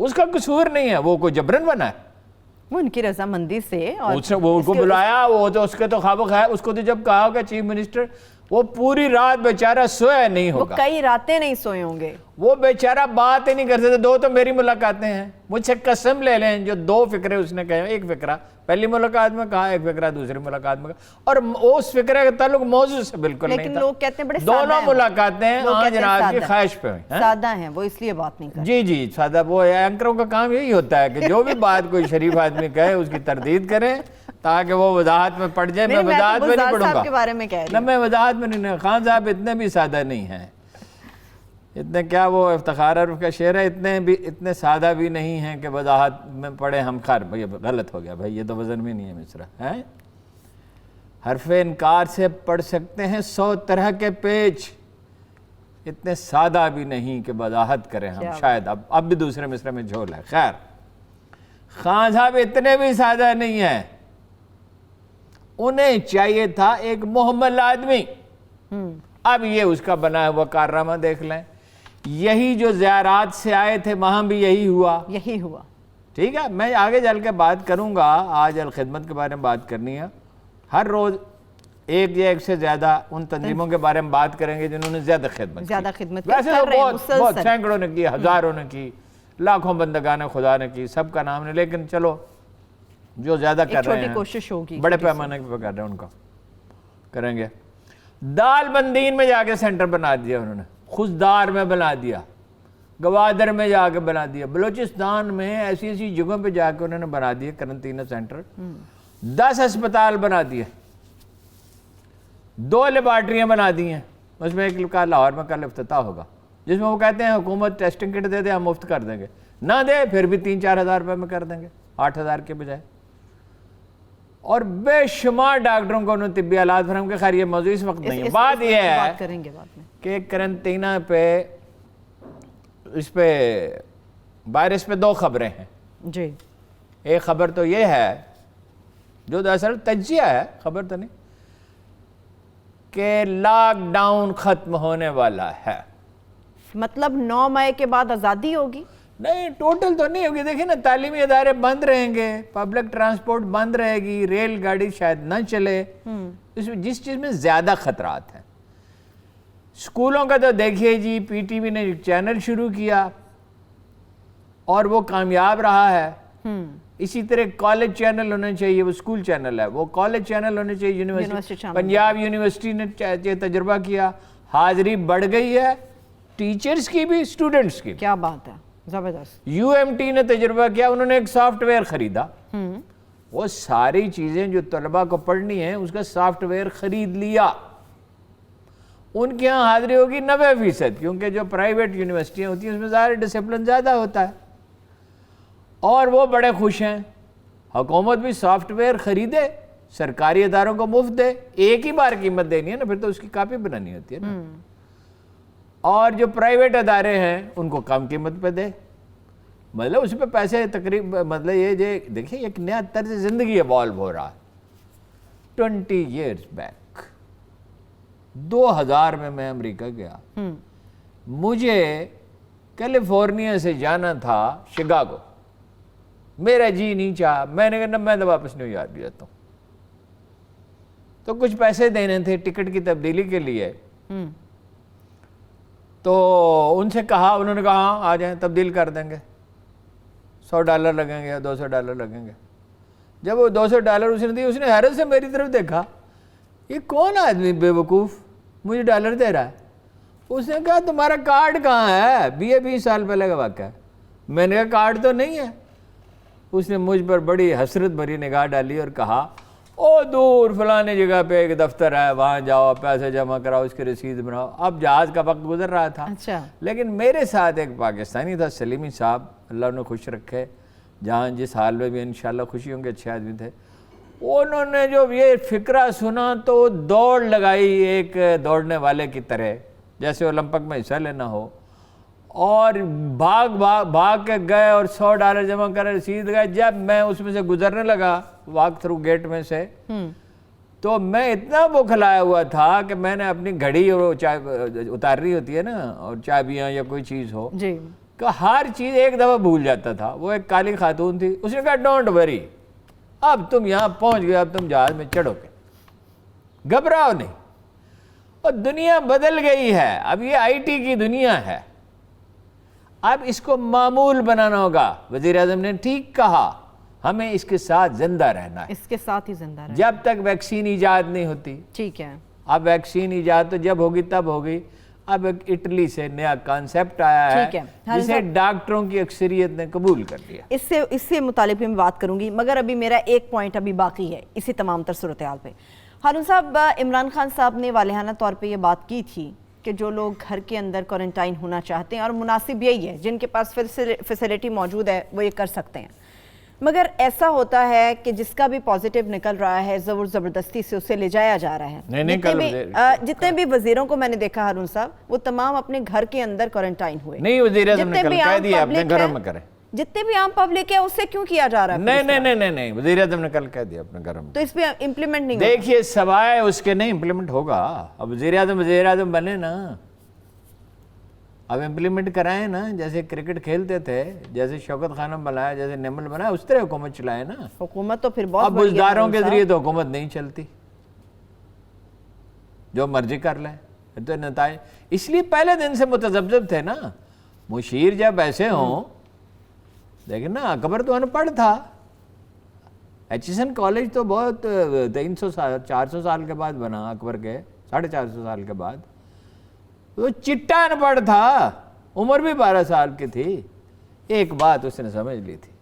اس کا قصور نہیں ہے, وہ کوئی جبرن بنا ہے, وہ ان کی رضامندی سے, اور وہ ان کو بلایا, وہ تو اس کے تو خواب ہے, اس کو تو جب کہا ہوگا چیف منسٹر, وہ پوری رات بیچارہ سویا نہیں وہ ہوگا, کئی راتیں نہیں سوئے ہوں گے, وہ بیچارہ بات ہی نہیں کر سکتے. 2 تو میری ملاقاتیں ہیں, مجھ سے قسم لے لیں, جو 2 فقرے اس نے کہے, ایک فقرہ پہلی ملاقات میں کہا, ایک فقرہ دوسری ملاقات میں کہا, اور اس فقرے کا تعلق موضوع سے بالکل نہیں لیکن تھا. لوگ کہتے ہیں بڑے سادہ ہیں, دونوں ملاقاتیں لوگ کہتے ہیں جناب کی سادہ خواہش پہ ہوئی. سادہ ہیں وہ, اس لیے بات نہیں کرتے. جی سادہ, وہ اینکروں کا کام یہی ہوتا ہے کہ جو بھی بات کوئی شریف آدمی کہے اس کی تردید کریں تاکہ وہ وضاحت میں پڑ جائے. میں وضاحت میں نہیں پڑھوں گا, کے بارے میں کہہ رہی نہ میں وضاحت میں نہیں. خان صاحب اتنے بھی سادہ نہیں ہیں, اتنے کیا, وہ افتخار عرف کا شعر ہے, اتنے سادہ بھی نہیں ہیں کہ وضاحت میں پڑھے ہم. خیر بھائی غلط ہو گیا بھائی, یہ تو وزن بھی نہیں ہے مصرع ہے. حرف انکار سے پڑھ سکتے ہیں 100 طرح کے پیچ, اتنے سادہ بھی نہیں کہ وضاحت کریں ہم. شاید اب بھی دوسرے مصرع میں جھول ہے. خیر, خان صاحب اتنے بھی سادہ نہیں ہیں, انہیں چاہیے تھا ایک محمل آدمی. اب یہ اس کا بنا ہوا کارنامہ دیکھ لیں. یہی جو زیارات سے آئے تھے وہاں بھی یہی ہوا. ٹھیک ہے, میں آگے چل کے بات کروں گا, آج الخدمت کے بارے میں بات کرنی ہے. ہر روز ایک یا ایک سے زیادہ ان تنظیموں کے بارے میں بات کریں گے جنہوں نے زیادہ خدمت کی. ویسے تو بہت سینکڑوں نے کی, ہزاروں نے کی, لاکھوں بندگان خدا نے کی, سب کا نام نہیں, لیکن چلو جو زیادہ کر رہے ہیں کوشش ہوگی, بڑے پیمانے پہ کر رہے ہیں ان کا کریں گے. دال بندین میں جا کے سینٹر بنا دیا انہوں نے, خزدار میں بنا دیا, گوادر میں جا کے بنا دیا, بلوچستان میں ایسی جگہوں پہ جا کے انہوں نے بنا دیا قرنطینہ سینٹر. 10 ہسپتال بنا دیے, 2 لیبارٹریاں بنا دی ہیں. اس میں ایک لاہور میں کل افتتاح ہوگا, جس میں وہ کہتے ہیں حکومت ٹیسٹنگ کٹ دے دے, ہم مفت کر دیں گے. نہ دے پھر بھی 3-4 ہزار روپے میں کر دیں گے, 8,000 کے بجائے. اور بے شمار ڈاکٹروں کو انہوں نے طبی آلات فراہم کے. خیر یہ موضوع اس وقت نہیں ہے. بات یہ ہے کہ قرنطینہ پہ اس پہ وائرس پہ 2 خبریں ہیں. جی, ایک خبر تو یہ ہے جو دراصل تجزیہ ہے, خبر تو نہیں, کہ لاک ڈاؤن ختم ہونے والا ہے. مطلب 9 مئی کے بعد آزادی ہوگی؟ نہیں, ٹوٹل تو نہیں ہوگی. دیکھیں نا, تعلیمی ادارے بند رہیں گے, پبلک ٹرانسپورٹ بند رہے گی, ریل گاڑی شاید نہ چلے. جس چیز میں زیادہ خطرات ہیں, اسکولوں کا تو دیکھیے جی, پی ٹی وی نے ایک چینل شروع کیا اور وہ کامیاب رہا ہے. اسی طرح کالج چینل ہونا چاہیے, وہ اسکول چینل ہے, وہ کالج چینل ہونے چاہیے. یونیورسٹی, پنجاب یونیورسٹی نے تجربہ کیا, حاضری بڑھ گئی ہے, ٹیچرز کی بھی, اسٹوڈنٹس کی بھی. کیا بات ہے, زبردست. یو ایم ٹی نے تجربہ کیا, انہوں نے ایک سافٹ ویئر خریدا. وہ ساری چیزیں جو طلباء کو پڑھنی ہیں اس کا سافٹ ویئر خرید لیا. ان کے ہاں حاضری ہوگی 90%, کیونکہ جو پرائیویٹ یونیورسٹیاں ہوتی ہیں اس میں ظاہر ڈسپلن زیادہ ہوتا ہے, اور وہ بڑے خوش ہیں. حکومت بھی سافٹ ویئر خریدے, سرکاری اداروں کو مفت دے, ایک ہی بار قیمت دینی ہے نا, پھر تو اس کی کاپی بنانی ہوتی ہے نا. اور جو پرائیویٹ ادارے ہیں ان کو کم قیمت پہ دے. مطلب اس پہ پیسے تقریبا, مطلب یہ دیکھیں ایک نیا طرز زندگی ایوالو ہو رہا ہے. 20 years بیک 2000 میں امریکہ گیا. مجھے کیلیفورنیا سے جانا تھا شکاگو, میرا جی نہیں چاہا, میں نے کہا میں تو واپس نیو یارک جاتا ہوں. تو کچھ پیسے دینے تھے ٹکٹ کی تبدیلی کے لیے, تو ان سے کہا, انہوں نے کہا ہاں آ جائیں تبدیل کر دیں گے, $100 لگیں گے یا $200 لگیں گے. جب وہ $200 اس نے دی, اس نے حیرت سے میری طرف دیکھا, یہ کون آدمی بے وقوف مجھے ڈالر دے رہا ہے. اس نے کہا تمہارا کارڈ کہاں ہے, 20 سال پہلے کا واقعہ ہے. میں نے کہا کارڈ تو نہیں ہے. اس نے مجھ پر بڑی حسرت بھری نگاہ ڈالی اور کہا او دور فلانے جگہ پہ ایک دفتر ہے, وہاں جاؤ, پیسے جمع کراؤ, اس کی رسید بناؤ. اب جہاز کا وقت گزر رہا تھا, لیکن میرے ساتھ ایک پاکستانی تھا, سلیمی صاحب, اللہ انہیں خوش رکھے, جہاں جس حال میں بھی انشاءاللہ خوشی ہوں گے, اچھے آدمی تھے. انہوں نے جو یہ فکرہ سنا تو دوڑ لگائی, ایک دوڑنے والے کی طرح, جیسے اولمپک میں حصہ لینا ہو, اور بھاگ کے گئے اور $100 جمع کر رسید گئے. جب میں اس میں سے گزرنے لگا واک تھرو گیٹ میں سے, تو میں اتنا بکھلایا ہوا تھا کہ میں نے اپنی گھڑی, اور اتارنی ہوتی ہے نا, اور چابیاں یا کوئی چیز ہو, کہ ہر چیز ایک دفعہ بھول جاتا تھا. وہ ایک کالی خاتون تھی, اس نے کہا ڈونٹ وری, اب تم یہاں پہنچ گئے, اب تم جہاز میں چڑھو گے, گھبراؤ نہیں. اور دنیا بدل گئی ہے, اب یہ آئی ٹی کی دنیا ہے, اب اس کو معمول بنانا ہوگا. وزیر اعظم نے ٹھیک کہا, ہمیں اس کے ساتھ زندہ رہنا ہے, اس کے ساتھ ہی زندہ رہنا, جب تک ویکسین ایجاد نہیں ہوتی. ٹھیک ہے. اب ویکسین ایجاد تو جب ہوگی تب ہوگی. اب ایک اٹلی سے نیا کانسیپٹ آیا ہے جسے ڈاکٹروں کی اکثریت نے قبول کر لیا. اس سے متعلق بھی میں بات کروں گی, مگر ابھی میرا ایک پوائنٹ ابھی باقی ہے اسی تمام تر صورتحال پہ. ہارون صاحب, عمران خان صاحب نے والہانہ طور پہ یہ بات کی تھی کہ جو لوگ گھر کے اندر کوارنٹائن ہونا چاہتے ہیں, اور مناسب یہی ہے, جن کے پاس فیسلٹی موجود ہے وہ یہ کر سکتے ہیں, مگر ایسا ہوتا ہے کہ جس کا بھی پازیٹیو نکل رہا ہے زبردستی سے اسے لے جایا جا رہا ہے. جتنے بھی وزیروں کو میں نے دیکھا ہارون صاحب, وہ تمام اپنے گھر کے اندر کوارنٹائن ہوئے. نہیں, وزیر اعظم نے کل کہہ دیا اپنے گھروں میں کریں. جتنے بھی عام پبلک ہے اسے کیوں کیا جا رہا ہے؟ نہیں, وزیر اعظم نے کل کہہ دیا اپنے گھروں میں. تو اس پہ امپلیمنٹ نہیں دیکھیے, سوائے اس کے نہیں امپلیمنٹ ہوگا. اب وزیر اعظم بنے نا, اب امپلیمنٹ کرائیں نا, جیسے کرکٹ کھیلتے تھے, جیسے شوکت خانم بنایا, جیسے نمل بنایا, اس طرح حکومت چلائے نا. حکومت تو پھر بہت اب بزداروں کے ذریعے تو حکومت نہیں چلتی, جو مرضی کر لیں. تو نتائج اس لیے پہلے دن سے متذبذب تھے نا. مشیر جب ایسے ہوں, لیکن نا اکبر تو ان پڑھ تھا, ایچسن کالج تو بہت 400 سال کے بعد بنا, اکبر کے 450 سال کے بعد. وہ چٹا ان پڑھ تھا, عمر بھی 12 سال کی تھی. ایک بات اس نے سمجھ لی تھی,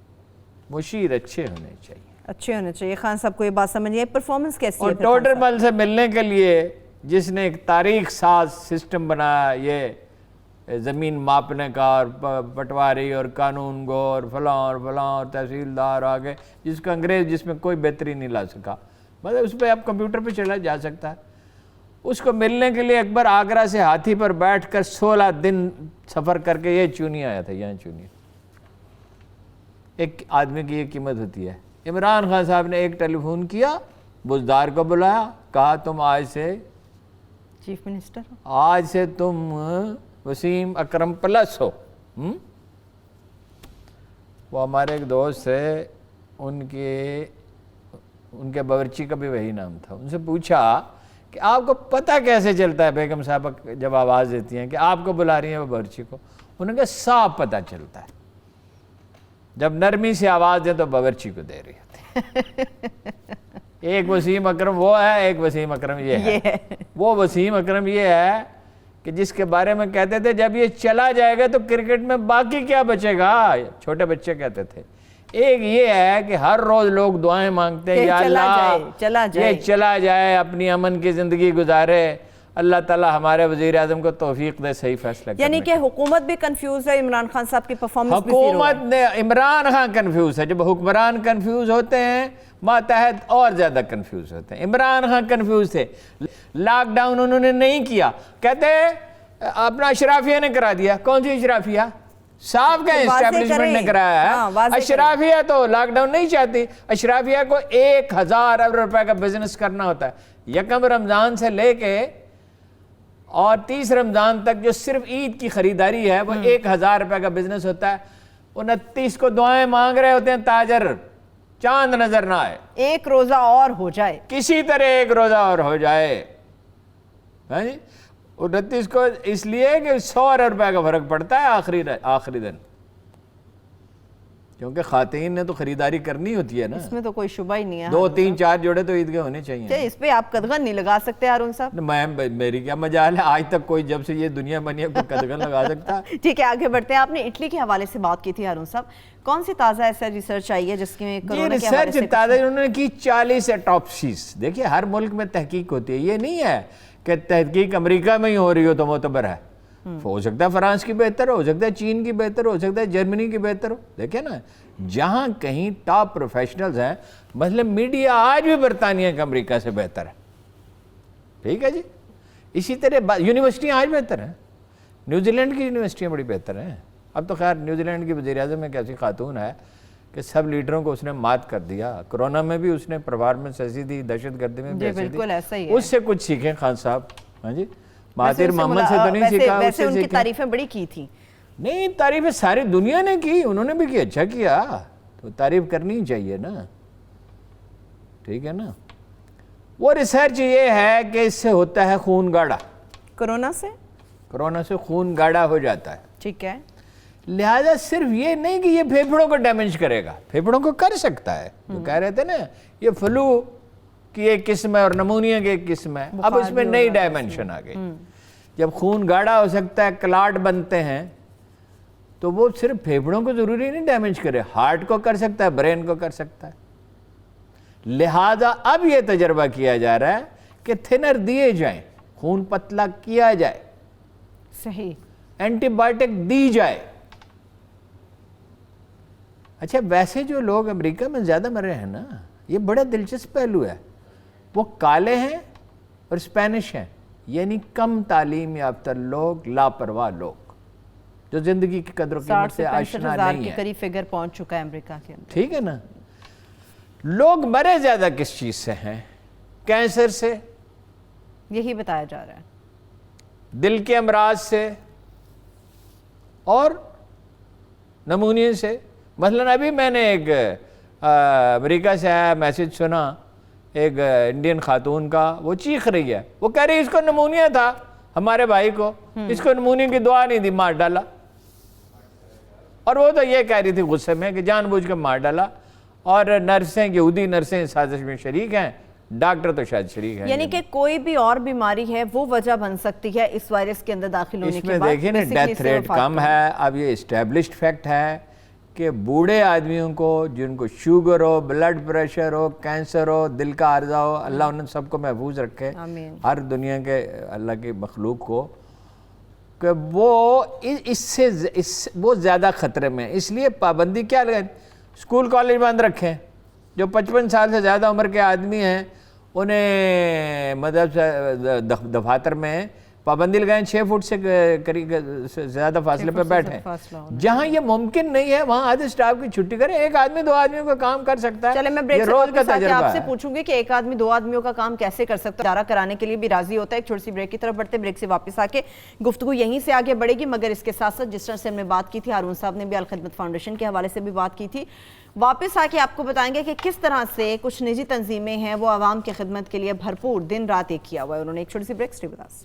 مشیر اچھے ہونے چاہیے, اچھے ہونے چاہیے. خان صاحب کو یہ بات سمجھیے, پرفارمنس کیسی ہے؟ اور ٹوٹر مل سے ملنے کے لیے جس نے ایک تاریخ ساز سسٹم بنایا, یہ زمین ماپنے کا, اور پٹواری اور قانون گو اور فلاں اور تحصیلدار آگے, جس کا انگریز جس میں کوئی بہتری نہیں لا سکا, مطلب اس پہ اب کمپیوٹر پہ چلا جا سکتا ہے. اس کو ملنے کے لیے اکبر آگرہ سے ہاتھی پر بیٹھ کر 16 دن سفر کر کے یہ چونی آیا تھا, یہاں چونی. ایک آدمی کی یہ قیمت ہوتی ہے. عمران خان صاحب نے ایک ٹیلی فون کیا, بزدار کو بلایا, کہا تم آج سے چیف منسٹر, آج سے تم وسیم اکرم پلس ہو. وہ ہمارے ایک دوست تھے, ان کے باورچی کا بھی وہی نام تھا. ان سے پوچھا کہ آپ کو پتہ کیسے چلتا ہے, بیگم صاحبہ جب آواز دیتی ہیں کہ آپ کو بلا رہی ہیں وہ باورچی کو؟ انہوں نے کہا صاف پتہ چلتا ہے, جب نرمی سے آواز دیں تو باورچی کو دے رہی ہوتی. ایک وسیم اکرم وہ ہے, ایک وسیم اکرم یہ ہے. وہ وسیم اکرم یہ ہے کہ جس کے بارے میں کہتے تھے جب یہ چلا جائے گا تو کرکٹ میں باقی کیا بچے گا, چھوٹے بچے کہتے تھے. ایک یہ ہے کہ ہر روز لوگ دعائیں مانگتے ہیں, یا اللہ یہ چلا جائے, اپنی امن کی زندگی گزارے, اللہ تعالیٰ ہمارے وزیر اعظم کو توفیق دے صحیح فیصلہ کرنے. یعنی کہ حکومت بھی کنفیوز ہے, عمران خان صاحب کی پرفارمنس بھی حکومت نے, عمران خان کنفیوز ہے. جب حکمران کنفیوز ہوتے ہیں, ماتحت اور زیادہ کنفیوز ہوتے ہیں. عمران خان کنفیوز تھے, لاک ڈاؤن انہوں نے نہیں کیا, کہتے اپنا اشرافیہ نے کرا دیا. کون سی اشرافیہ؟ صاحب کا اسٹیبلشمنٹ نے کرایا ہے. اشرافیہ تو لاک ڈاؤن نہیں چاہتی. اشرافیہ کو 1000 ارب روپے کا بزنس کرنا ہوتا ہے. یکم رمضان سے لے کے اور 30 رمضان تک جو صرف عید کی خریداری ہے وہ 1000 روپے کا بزنس ہوتا ہے. 29 کو دعائیں مانگ رہے ہوتے ہیں تاجر, چاند نظر نہ آئے, ایک روزہ اور ہو جائے, کسی طرح ایک روزہ اور ہو جائے. 29 کو اس لیے کہ 100 ارب روپے کا فرق پڑتا ہے آخری دن, کیونکہ خواتین نے تو خریداری کرنی ہوتی ہے نا. اس میں تو کوئی شبہ ہی نہیں ہے. 2 3 4 جوڑے تو عیدگاہ ہونے چاہیے. اس پہ آپ قدغن نہیں لگا سکتے ہارون صاحب. میری کیا مجال ہے, آج تک کوئی جب سے یہ دنیا بنی ہے کوئی قدغن لگا سکتا. ٹھیک ہے, آگے بڑھتے ہیں. آپ نے اٹلی کے حوالے سے بات کی تھی ہارون صاحب, کون سی تازہ ایسا ریسرچ آئی ہے جس میں کرونا کے حوالے سے تازہ انہوں نے کی 40 اٹاپسیز. دیکھیے ہر ملک میں تحقیق ہوتی ہے, یہ نہیں ہے کہ تحقیق امریکہ میں ہی ہو رہی ہو تو معتبر ہے. ہو سکتا ہے فرانس کی بہتر ہو سکتا ہے چین کی بہتر ہو سکتا ہے جرمنی کی بہتر ہو. دیکھیں نا, جہاں کہیں ٹاپ پروفیشنلز ہیں, مثلا میڈیا آج بھی برطانیہ کا امریکہ سے بہتر ہے. ٹھیک ہے جی. اسی طرح یونیورسٹیاں آج بہتر ہیں. نیوزی لینڈ کی یونیورسٹیاں بڑی بہتر ہیں. اب تو خیر نیوزی لینڈ کی وزیر اعظم ایک ایسی خاتون ہے کہ سب لیڈروں کو اس نے مات کر دیا. کرونا میں بھی اس نے پرفارمنس ایسی دی, دہشت گردی میں بھی ایسی دی. اس سے کچھ سیکھیں خان صاحب. ہاں جی, مہاتیر محمد سے تو نہیں سیکھا, ویسے ان کی تعریفیں بڑی کی تھی. نہیں تعریف ساری دنیا نے کی, انہوں نے بھی کی, اچھا کیا تو تعریف کرنی چاہیے نا, ٹھیک ہے نا. وہ ریسرچ یہ ہے کہ اس سے ہوتا ہے خون گاڑھا, کورونا سے خون گاڑھا ہو جاتا ہے. ٹھیک ہے, لہذا صرف یہ نہیں کہ یہ پھیپھڑوں کو ڈیمیج کرے گا, پھیپھڑوں کو کر سکتا ہے, جو کہہ رہے تھے نا یہ فلو کی ایک قسم ہے اور نمونیا کی ایک قسم ہے, اب اس میں نئی ڈائمنشن آ گئی. جب خون گاڑھا ہو سکتا ہے, کلاٹ بنتے ہیں, تو وہ صرف پھیپھڑوں کو ضروری نہیں ڈیمیج کرے, ہارٹ کو کر سکتا ہے, برین کو کر سکتا ہے. لہذا اب یہ تجربہ کیا جا رہا ہے کہ تھنر دیے جائیں, خون پتلا کیا جائے, صحیح, اینٹی بائیوٹک دی جائے. اچھا ویسے جو لوگ امریکہ میں زیادہ مر رہے ہیں نا, یہ بڑا دلچسپ پہلو ہے, وہ کالے ہیں اور اسپینش ہیں, یعنی کم تعلیم یافتہ لوگ, لاپرواہ لوگ جو زندگی کی قدر و قیمت سے آشنا نہیں کے ہے. قریب فگر پہنچ چکا ہے امریکہ کے اندر. ٹھیک ہے نا. لوگ مرے زیادہ کس چیز سے ہیں؟ کینسر سے, یہی بتایا جا رہا ہے, دل کے امراض سے اور نمونیا سے. مثلا ابھی میں نے ایک امریکہ سے آیا میسج سنا ایک انڈین خاتون کا, وہ چیخ رہی ہے, وہ کہہ رہی اس کو نمونیا تھا, ہمارے بھائی کو, اس کو نمونیا کی دعا نہیں دی, مار ڈالا. اور وہ تو یہ کہہ رہی تھی غصے میں کہ جان بوجھ کے مار ڈالا, اور نرسیں, یہودی نرسیں سازش میں شریک ہیں, ڈاکٹر تو شاید شریک ہیں. یعنی کہ کوئی بھی اور بیماری ہے وہ وجہ بن سکتی ہے اس وائرس کے اندر داخل ہونے اس کے میں بعد. دیکھیں نا ڈیتھ ریٹ کم ہے. اب یہ اسٹیبلشڈ فیکٹ ہے کہ بوڑھے آدمیوں کو, جن کو شوگر ہو, بلڈ پریشر ہو, کینسر ہو, دل کا عارضہ ہو, اللہ انہیں سب کو محفوظ رکھے, ہر دنیا کے اللہ کی مخلوق کو, کہ وہ اس سے وہ زیادہ خطرے میں. اس لیے پابندی کیا لگائیں, اسکول کالج بند رکھیں, جو 55 سال سے زیادہ عمر کے آدمی ہیں انہیں مطلب دفاتر میں پابندی لگائیں, 6 فٹ سے قریب زیادہ فاصلے پہ بیٹھیں. جہاں یہ ممکن نہیں ہے وہاں آدھے سٹاف کی چھٹی کریں, ایک آدمی 2 آدمیوں کا کام کر سکتا ہے. چلے میں بریک یہ سے روز کا واپس آ کے تجربہ آپ سے ہے. پوچھوں گی کہ ایک آدمی 2 آدمیوں کا کام کیسے کر سکتا ہے, ادارہ کرانے کے لیے بھی راضی ہوتا ہے. ایک چھوٹی سی بریک کی طرف بڑھتے, بریک سے واپس آ کے گفتگو یہیں سے آگے بڑھے گی, مگر اس کے ساتھ ساتھ جس طرح سے ہم نے بات کی تھی, ہارون صاحب نے بھی الخدمت فاؤنڈیشن کے حوالے سے بھی بات کی تھی, واپس آ کے آپ کو بتائیں گے کہ کس طرح سے کچھ نجی تنظیمیں ہیں وہ عوام کی خدمت کے لیے بھرپور دن رات ایک کیا ہوا ہے انہوں نے. ایک چھوٹی سی break, stay with us.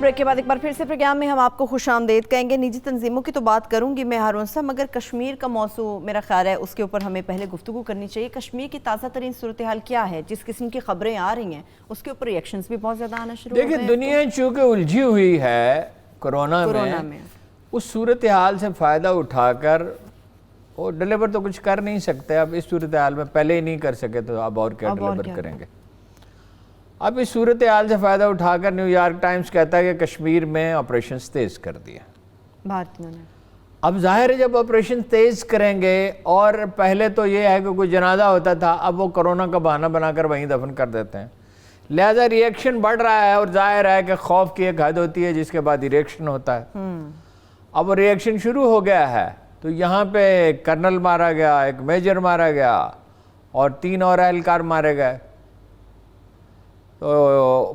Break کے بعد ایک بار پھر سے پروگرام میں ہم آپ کو خوش آمدید کہیں گے. نجی تنظیموں کی تو بات کروں گی میں ہارون صاحب, مگر کشمیر کا موضوع میرا خیال ہے اس کے اوپر ہمیں پہلے گفتگو کرنی چاہیے. کشمیر کی تازہ ترین صورتحال کیا ہے؟ جس قسم کی خبریں آ رہی ہیں اس کے اوپر ریئیکشنز بھی بہت زیادہ آنا شروع ہو گئے ہیں. دیکھیں دنیا چونکہ الجھی ہوئی ہے کرونا میں, اس صورتحال سے فائدہ اٹھا کر وہ ڈیلیور تو کچھ کر نہیں سکتے. اب اس صورتحال میں پہلے ہی نہیں کر سکے تو اب اور کیا ڈیلیور کریں گے. اب اس صورتحال سے فائدہ اٹھا کر نیو یارک ٹائمز کہتا ہے کہ کشمیر میں آپریشنز تیز کر دیا بھارتیوں نے. اب ظاہر ہے جب آپریشن تیز کریں گے, اور پہلے تو یہ ہے کہ کوئی جنازہ ہوتا تھا, اب وہ کرونا کا بہانہ بنا کر وہیں دفن کر دیتے ہیں. لہذا ریئیکشن بڑھ رہا ہے, اور ظاہر ہے کہ خوف کی ایک حد ہوتی ہے جس کے بعد ہی ریئیکشن ہوتا ہے. اب وہ ریئیکشن شروع ہو گیا ہے, تو یہاں پہ ایک کرنل مارا گیا, ایک میجر مارا گیا, اور 3 اور اہلکار مارے گئے. تو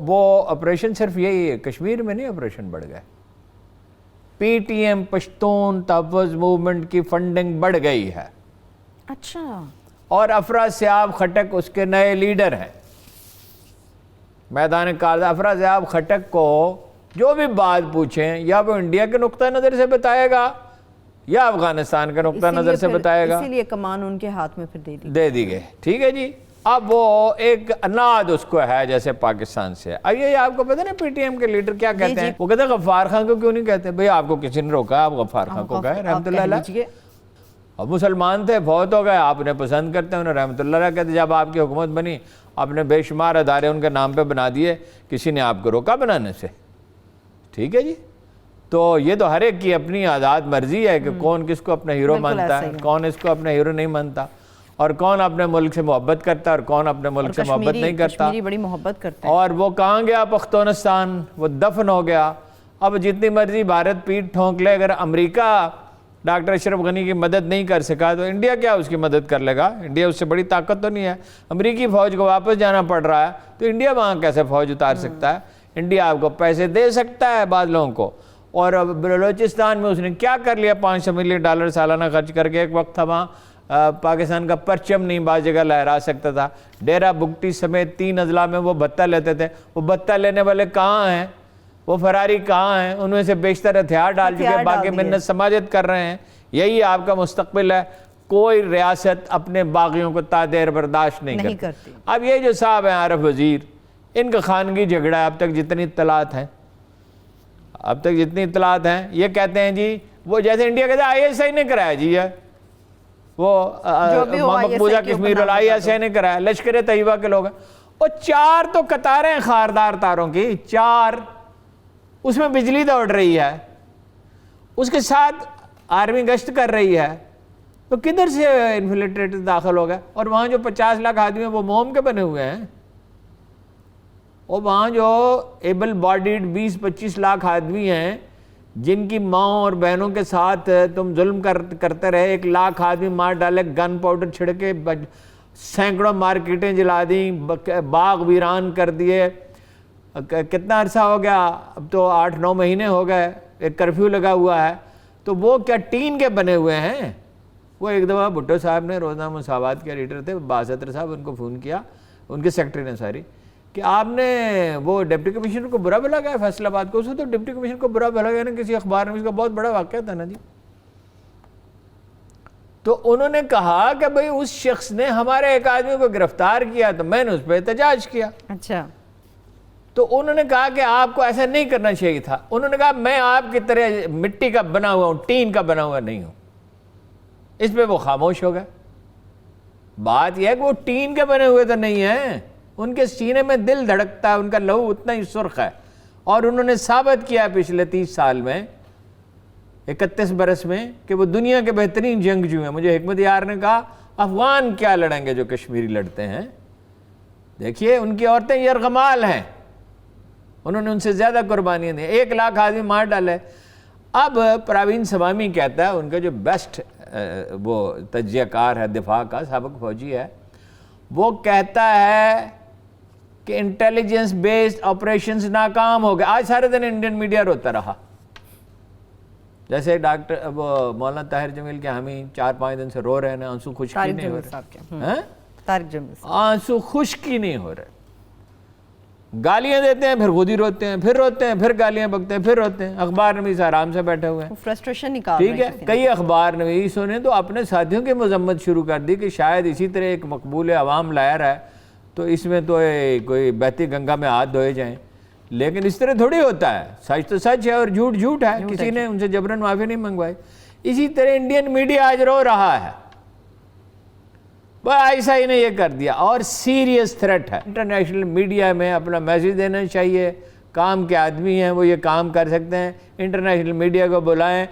وہ آپریشن صرف یہی ہے, کشمیر میں نہیں آپریشن بڑھ گئے. پی ٹی ایم پشتون تحفظ موومنٹ کی فنڈنگ بڑھ گئی ہے. اچھا. اور افراسیاب خٹک اس کے نئے لیڈر ہیں. میدان کارزہ افراسیاب خٹک کو جو بھی بات پوچھیں, یا وہ انڈیا کے نقطہ نظر سے بتائے گا یا افغانستان کے نقطہ نظر سے بتائے گا. اسی لیے کمان ان کے ہاتھ میں پھر دے دی گئے. ٹھیک ہے جی. اب وہ ایک اناد اس کو ہے جیسے پاکستان سے. اب یہ آپ کو پتہ نا پی ٹی ایم کے لیڈر کیا کہتے ہیں, وہ کہتے ہیں غفار خان کو کیوں نہیں کہتے. بھئی آپ کو کسی نے روکا, آپ غفار خان کو کہیں رحمت اللہ علیہ. اب مسلمان تھے, فوت ہو گئے, آپ انہیں پسند کرتے ہیں, انہیں رحمت اللہ علیہ کہتے. جب آپ کی حکومت بنی آپ نے بے شمار ادارے ان کے نام پہ بنا دیے, کسی نے آپ کو روکا بنانے سے. ٹھیک ہے جی. تو یہ تو ہر ایک کی اپنی آزاد مرضی ہے کہ کون کس کو اپنا ہیرو مانتا ہے, کون اس کو اپنا ہیرو نہیں مانتا. اور کون اپنے ملک سے محبت کرتا ہے اور کون اپنے ملک سے محبت نہیں کرتا. کشمیری بڑی محبت کرتا ہے. اور وہ کہاں گیا پختونستان, وہ دفن ہو گیا. اب جتنی مرضی بھارت پیٹ ٹھونک لے, اگر امریکہ ڈاکٹر اشرف غنی کی مدد نہیں کر سکا تو انڈیا کیا اس کی مدد کر لے گا؟ انڈیا اس سے بڑی طاقت تو نہیں ہے. امریکی فوج کو واپس جانا پڑ رہا ہے تو انڈیا وہاں کیسے فوج اتار سکتا ہے؟ انڈیا آپ کو پیسے دے سکتا ہے بعض لوگوں کو. اور بلوچستان میں اس نے کیا کر لیا, $500 ملین سالانہ خرچ کر کے. ایک وقت تھا وہاں پاکستان کا پرچم نہیں بعض جگہ لہرا سکتا تھا. ڈیرہ بگٹی سمیت 3 اضلاع میں وہ بھتہ لیتے تھے. وہ بھتہ لینے والے کہاں ہیں؟ وہ فراری کہاں ہیں؟ ان میں سے بیشتر ہتھیار ڈال چکے, باقی منت سماجت کر رہے ہیں. یہی آپ کا مستقبل ہے. کوئی ریاست اپنے باغیوں کو تادیر برداشت نہیں کرتی. اب یہ جو صاحب ہیں عارف وزیر, ان کا خانگی جھگڑا ہے. اب تک جتنی اطلاعات ہیں یہ کہتے ہیں جی, وہ جیسے انڈیا کہتے ہیں ISI نے کرایا جی ہے, وہ مقبوضہ کشمیر والا ISI نے کرایا, لشکر طیبہ کے لوگ ہیں. اور 4 تو قطاریں ہیں خاردار تاروں کی, 4, اس میں بجلی دوڑ رہی ہے, اس کے ساتھ آرمی گشت کر رہی ہے. تو کدھر سے انفلٹریٹر داخل ہو گئے؟ اور وہاں جو 50 لاکھ آدمی ہیں وہ موم کے بنے ہوئے ہیں. اور وہاں جو ایبل باڈیڈ 20-25 لاکھ آدمی ہیں جن کی ماں اور بہنوں کے ساتھ تم ظلم کرتے رہے. 1 لاکھ آدمی مار ڈالے, گن پاؤڈر چھڑکے, سینکڑوں مارکیٹیں جلا دیں, باغ ویران کر دیے. کتنا عرصہ ہو گیا؟ اب تو 8-9 مہینے ہو گئے, ایک کرفیو لگا ہوا ہے. تو وہ کیا ٹین کے بنے ہوئے ہیں؟ وہ ایک دفعہ بھٹو صاحب نے, روزنامہ مساوات کے ایڈیٹر تھے باسطر صاحب, ان کو فون کیا, ان کے سیکرٹری نے کہ آپ نے وہ ڈپٹی کمشنر کو برا بھلا گیا فیصل آباد کو. اس تو ڈپٹی کمشنر کو برا بھلا گیا نا کسی اخبار میں, اس کا بہت بڑا واقعہ تھا نا جی. تو انہوں نے کہا کہ بھئی اس شخص نے ہمارے ایک آدمی کو گرفتار کیا تو میں نے اس پہ احتجاج کیا. اچھا. تو انہوں نے کہا کہ آپ کو ایسا نہیں کرنا چاہیے تھا. انہوں نے کہا میں آپ کی طرح مٹی کا بنا ہوا ہوں, ٹین کا بنا ہوا نہیں ہوں. اس پہ وہ خاموش ہو گئے. بات یہ ہے کہ وہ ٹین کے بنے ہوئے تو نہیں ہیں, ان کے سینے میں دل دھڑکتا ہے, ان کا لہو اتنا ہی سرخ ہے. اور انہوں نے ثابت کیا پچھلے 30 سال میں, 31 برس میں, کہ وہ دنیا کے بہترین جنگجو ہیں. مجھے حکمت یار نے کہا افغان کیا لڑیں گے جو کشمیری لڑتے ہیں. دیکھیے ان کی عورتیں یرغمال ہیں, انہوں نے ان سے زیادہ قربانیاں دی. 1 لاکھ آدمی مار ڈالے. اب پراوین سوامی کہتا ہے, ان کا جو بیسٹ وہ تجزیہ کار ہے دفاع کا, سابق فوجی ہے, وہ کہتا ہے کہ انٹیلیجنس بیسڈ آپریشنز ناکام ہو گئے. آج سارے دن انڈین میڈیا روتا رہا. جیسے ڈاکٹر مولانا طاہر جمیل کے حامی 4-5 دن سے رو رہے ہیں, آنسو خشکی نہیں ہو رہے, آنسو خشکی نہیں ہو رہے. گالیاں دیتے ہیں, پھر خود ہی روتے ہیں, پھر روتے ہیں, پھر گالیاں بکتے ہیں, پھر روتے ہیں. اخبار نویس آرام سے بیٹھے ہوئے ہیں, فرسٹریشن نکال رہے ہیں. ٹھیک ہے. کئی اخبار نویسوں نے تو اپنے ساتھیوں کی مذمت شروع کر دی کہ شاید اسی طرح ایک مقبول عوام لائر ہے تو اس میں تو کوئی بہتی گنگا میں ہاتھ دھوئے جائیں. لیکن اس طرح تھوڑی ہوتا ہے. سچ تو سچ ہے اور جھوٹ جھوٹ ہے. کسی نے ان سے جبراً معافی نہیں منگوائی. اسی طرح انڈین میڈیا آج رو رہا ہے. ایسا ہی نے یہ کر دیا, اور سیریس تھریٹ ہے. انٹرنیشنل میڈیا میں اپنا میسیج دینا چاہیے. کام کے آدمی ہیں, وہ یہ کام کر سکتے ہیں. انٹرنیشنل میڈیا کو بلائیں.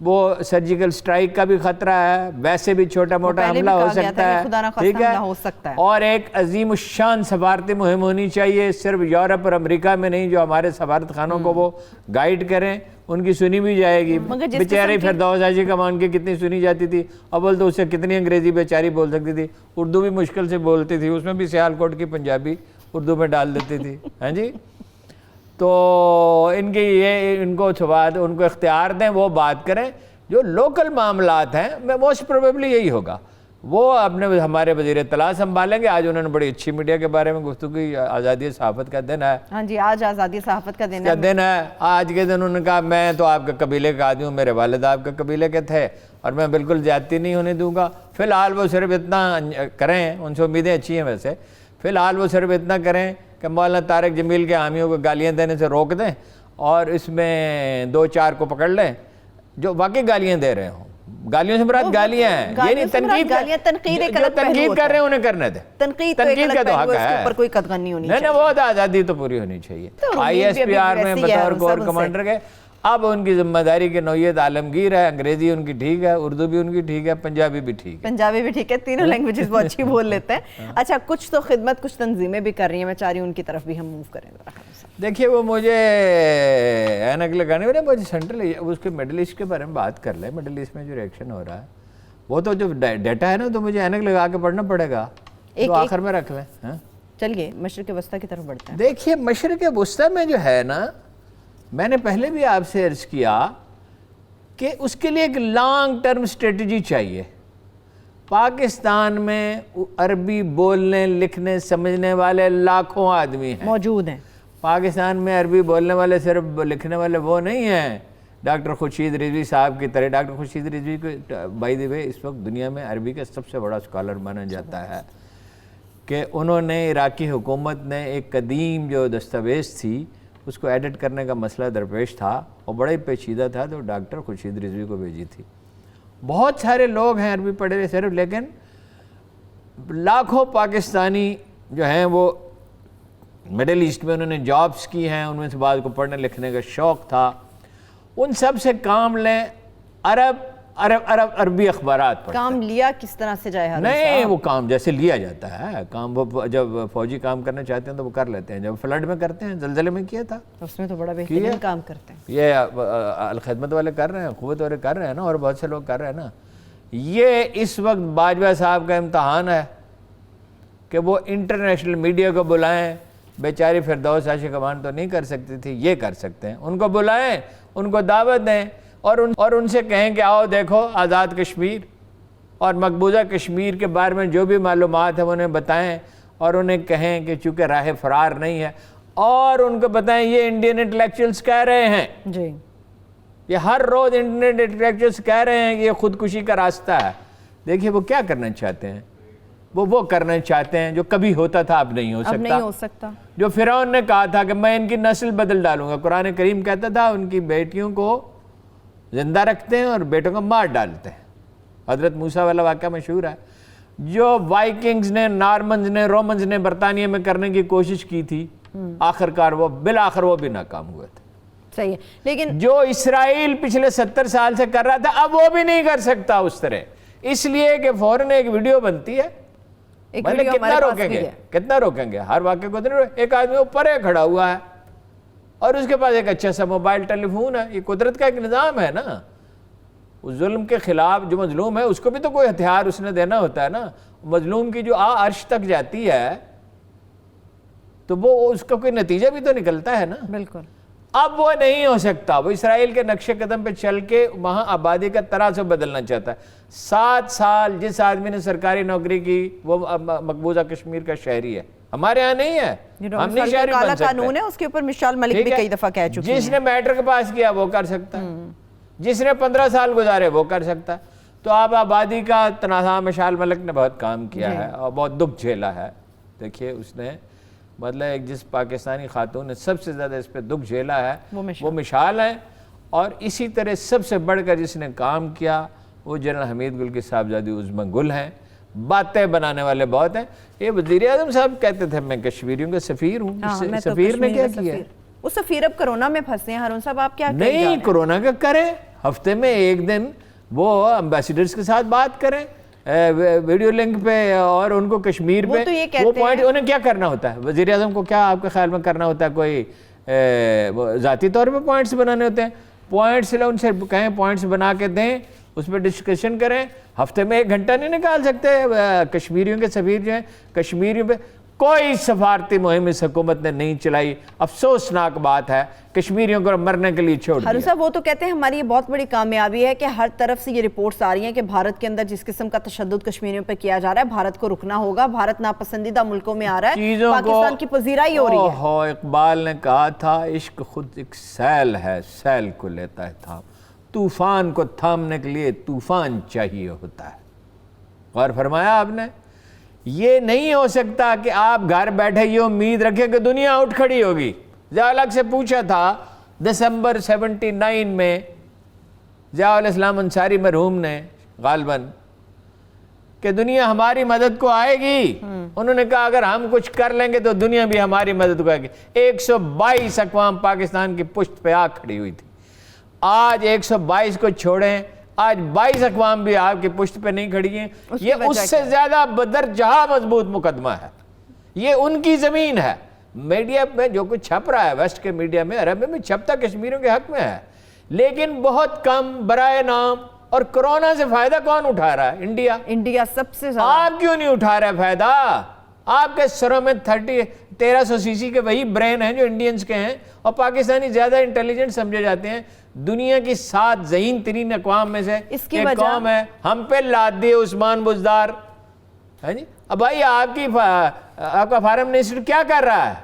وہ سرجیکل سٹرائک کا بھی خطرہ ہے, ویسے بھی چھوٹا موٹا حملہ ہو سکتا ہے, ٹھیک ہے. اور ایک عظیم الشان سفارتی مہم ہونی چاہیے, صرف یورپ اور امریکہ میں نہیں, جو ہمارے سفارت خانوں کو وہ گائیڈ کریں, ان کی سنی بھی جائے گی. بیچاری فردوس حاجی کمان کی کتنی سنی جاتی تھی. اول تو اس سے کتنی انگریزی بیچاری بول سکتی تھی, اردو بھی مشکل سے بولتی تھی, اس میں بھی سیالکوٹ کی پنجابی اردو میں ڈال دیتی تھی. ہاں جی. تو ان کی یہ ان کو اختیار دیں, وہ بات کریں. جو لوکل معاملات ہیں موسٹ پروبیبلی یہی ہوگا, وہ اپنے ہمارے وزیر اطلاع سنبھالیں گے. آج انہوں نے بڑی اچھی میڈیا کے بارے میں گفتگو کی. آزادی صحافت کا دن ہے. ہاں جی, آج آزادی صحافت کا دن ہے. آج کے دن انہوں نے کہا میں تو آپ کے قبیلے کا آدمی ہوں, میرے والد آپ کے قبیلے کے تھے, اور میں بالکل زیادتی نہیں ہونے دوں گا. فی الحال وہ صرف اتنا کریں, ان سے امیدیں اچھی ہیں ویسے, فی الحال وہ صرف اتنا کریں کہ مولانا طارق جمیل کے حامیوں کو گالیاں دینے سے روک دیں, اور اس میں 2-4 کو پکڑ لیں جو واقعی گالیاں دے رہے ہوں. گالیوں سے مراد گالیاں ہیں, یہ نہیں تنقید کر رہے ہیں انہیں کرنے دیں. تنقید کا تو حق ہے, پر کوئی قدغن نہیں ہونی چاہیے. نہیں, وہ آزادی تو پوری ہونی چاہیے. ISPR میں بطور کور کمانڈر کے اب ان کی ذمہ داری کی نوعیت عالمگیر ہے. انگریزی ان کی ٹھیک ہے, اردو بھی ان کی ٹھیک ہے, پنجابی بھی ٹھیک ہے. پنجابی بھی ٹھیک ہے, تینوں لینگویجز وہ اچھی بول لیتے ہیں. اچھا, کچھ تو خدمت کچھ تنظیمیں بھی کر رہی ہیں, میں چاہ رہی ہوں ان کی طرف بھی ہم موو کریں. دیکھیے وہ مجھے اینک لگانے والے مجھے سینٹرل اس کے مڈل ایسٹ کے بارے میں بات کر لیں. مڈل ایسٹ میں جو ریئیکشن ہو رہا ہے وہ تو جو ڈیٹا ہے نا, تو مجھے اینک لگا کے پڑھنا پڑے گا, تو آخر میں رکھ لیں. چلیے مشرق وسطیٰ کی طرف بڑھتے ہیں. دیکھیے مشرق وسطیٰ میں جو ہے نا, میں نے پہلے بھی آپ سے عرض کیا کہ اس کے لیے ایک لانگ ٹرم اسٹریٹجی چاہیے. پاکستان میں عربی بولنے لکھنے سمجھنے والے لاکھوں آدمی ہیں, موجود ہیں. پاکستان میں عربی بولنے والے صرف لکھنے والے وہ نہیں ہیں ڈاکٹر خورشید رضوی صاحب کی طرح. ڈاکٹر خورشید رضوی کو بائی دی وے اس وقت دنیا میں عربی کا سب سے بڑا اسکالر مانا جاتا ہے, کہ انہوں نے عراقی حکومت نے ایک قدیم جو دستاویز تھی اس کو ایڈٹ کرنے کا مسئلہ درپیش تھا اور بڑا ہی پیچیدہ تھا, تو ڈاکٹر خورشید رضوی کو بھیجی تھی. بہت سارے لوگ ہیں عربی پڑھے ہوئے صرف, لیکن لاکھوں پاکستانی جو ہیں وہ مڈل ایسٹ میں انہوں نے جابس کی ہیں, ان میں سے بعض کو پڑھنے لکھنے کا شوق تھا. ان سب سے کام لیں, عربی اخبارات پڑھتے. کام لیا کس طرح سے جائے؟ نہیں, وہ کام جیسے لیا جاتا ہے کام, وہ جب فوجی کام کرنا چاہتے ہیں تو وہ کر لیتے ہیں. جب فلڈ میں کرتے ہیں, زلزلے میں کیا تھا, اس میں تو بڑا بہترین کام کرتے ہیں. یہ الخدمت والے کر رہے ہیں, قوت والے کر رہے ہیں نا, اور بہت سے لوگ کر رہے ہیں نا. یہ اس وقت باجوہ صاحب کا امتحان ہے کہ وہ انٹرنیشنل میڈیا کو بلائیں. بیچاری فردوس عاشق امان تو نہیں کر سکتی تھی, یہ کر سکتے ہیں. ان کو بلائیں, ان کو دعوت دیں, اور ان سے کہیں کہ آؤ دیکھو آزاد کشمیر اور مقبوضہ کشمیر کے بارے میں جو بھی معلومات ہیں وہ انہیں بتائیں, اور انہیں کہیں کہ چونکہ راہ فرار نہیں ہے, اور ان کو بتائیں یہ انڈین انٹلیکچوئلز کہہ رہے ہیں, جی یہ ہر روز انڈین انٹلیکچوئلز کہہ رہے ہیں کہ یہ خودکشی کا راستہ ہے. دیکھیے وہ کیا کرنا چاہتے ہیں, وہ کرنا چاہتے ہیں جو کبھی ہوتا تھا اب نہیں ہو سکتا. جو فرعون نے کہا تھا کہ میں ان کی نسل بدل ڈالوں گا, قرآن کریم کہتا تھا ان کی بیٹیوں کو زندہ رکھتے ہیں اور بیٹوں کو مار ڈالتے ہیں. حضرت موسیٰ والا واقعہ مشہور ہے, جو وائکنگز نے, نارمنز نے, رومنز نے برطانیہ میں کرنے کی کوشش کی تھی, آخرکار بالآخر وہ بھی ناکام ہوئے تھے. صحیح ہے, لیکن جو اسرائیل پچھلے 70 سال سے کر رہا تھا اب وہ بھی نہیں کر سکتا اس طرح, اس لیے کہ فوراً ایک ویڈیو بنتی ہے. کتنا روکیں گے ہر واقعے کو. ایک آدمی اوپر کھڑا ہوا ہے اور اس کے پاس ایک اچھا سا موبائل ٹیلی فون ہے. یہ قدرت کا ایک نظام ہے نا. اس ظلم کے خلاف جو مظلوم ہے اس کو بھی تو کوئی ہتھیار اس نے دینا ہوتا ہے نا. مظلوم کی جو عرش تک جاتی ہے تو وہ اس کا کوئی نتیجہ بھی تو نکلتا ہے نا. بالکل. اب وہ نہیں ہو سکتا. وہ اسرائیل کے نقش قدم پہ چل کے وہاں آبادی کا تناسب بدلنا چاہتا ہے. 7 سال جس آدمی نے سرکاری نوکری کی وہ مقبوضہ کشمیر کا شہری ہے, ہمارے ہاں نہیں ہے. ہم نہیں شہری بن سکتے. قانون ہے اس کے اوپر مشال ملک بھی کئی دفعہ کہہ چکی ہے. جس نے میٹرک پاس کیا وہ کر سکتا ہے, جس نے 15 سال گزارے وہ کر سکتا ہے. تو آپ آبادی کا تنازع, مشال ملک نے بہت کام کیا ہے اور بہت دکھ جھیلا ہے. دیکھیے اس نے مطلب ایک جس پاکستانی خاتون نے سب سے زیادہ اس پہ دکھ جھیلا ہے وہ مشال ہے. اور اسی طرح سب سے بڑھ کر جس نے کام کیا وہ جنرل حمید گل کی صاحبزادی عظمی گل ہیں. باتیں بنانے والے بہت ہیں. یہ وزیر اعظم صاحب کہتے تھے میں کشمیریوں کا سفیر ہوں. سفیر نے کیا کیا؟ وہ سفیر اب کرونا میں پھنسے ہیں. ہارون صاحب آپ کیا کہیں؟ نہیں, کرونا کا کریں, ہفتے میں ایک دن وہ امبیسیڈرز کے ساتھ بات کریں ویڈیو لنک پہ, اور ان کو کشمیر پہ وہ پوائنٹ انہیں کیا کرنا ہوتا ہے. وزیر اعظم کو کیا آپ کے خیال میں کرنا ہوتا ہے؟ کوئی ذاتی طور پہ پوائنٹس بنانے ہوتے ہیں؟ پوائنٹس ان سے کہیں پوائنٹس بنا کے دیں, اس پہ ڈسکشن کریں. ہفتے میں 1 گھنٹہ نہیں نکال سکتے کشمیریوں کے سفیر جو ہیں. کشمیریوں پہ کوئی سفارتی مہم اس حکومت نے نہیں چلائی. افسوسناک بات ہے, کشمیریوں کو مرنے کے لیے چھوڑ دیا. ہارون صاحب وہ تو کہتے ہیں ہماری یہ بہت بڑی کامیابی ہے کہ ہر طرف سے یہ رپورٹس آ رہی ہیں کہ بھارت کے اندر جس قسم کا تشدد کشمیریوں پہ کیا جا رہا ہے بھارت کو رکنا ہوگا. بھارت ناپسندیدہ ملکوں میں آ رہا ہے, پاکستان کی پذیرائی ہو رہی ہے. اقبال نے کہا تھا عشق خود ایک سیل ہے, سیل کو لیتا ہے تھام, طوفان کو تھامنے کے لیے طوفان چاہیے ہوتا ہے. غور فرمایا آپ نے؟ یہ نہیں ہو سکتا کہ آپ گھر بیٹھے یہ امید رکھیں کہ دنیا اٹھ کھڑی ہوگی. ضیاء الحق سے پوچھا تھا دسمبر 79 میں ضیاء الاسلام انصاری مرحوم نے غالباً کہ دنیا ہماری مدد کو آئے گی. انہوں نے کہا اگر ہم کچھ کر لیں گے تو دنیا بھی ہماری مدد کو آئے گی. 122 اقوام پاکستان کی پشت پہ آ کھڑی ہوئی تھی. آج 122 کو چھوڑیں، آج 22 اقوام بھی آپ کی پشت پہ نہیں کھڑی ہیں. یہ اس سے زیادہ بدرجہ مضبوط مقدمہ ہے. یہ ان کی زمین ہے. میڈیا میں جو کچھ چھپ رہا ہے ویسٹ کے میڈیا میں، عرب میں چھپتا کشمیریوں کے حق میں ہے، لیکن بہت کم برائے نام. اور کرونا سے فائدہ کون اٹھا رہا ہے؟ انڈیا سب سے زیادہ. آپ کیوں نہیں اٹھا رہے فائدہ؟ آپ کے سروں میں 1300 سی سی کے وہی برین ہیں جو انڈینز کے ہیں، اور پاکستانی زیادہ انٹیلیجنٹ سمجھے جاتے ہیں. دنیا کی 7 ذہین ترین اقوام میں سے ایک قوم ہے. ہم پہ لاد دیے عثمان بزدار. جی اب بھائی آپ کا فارم منسٹر کیا کر رہا ہے؟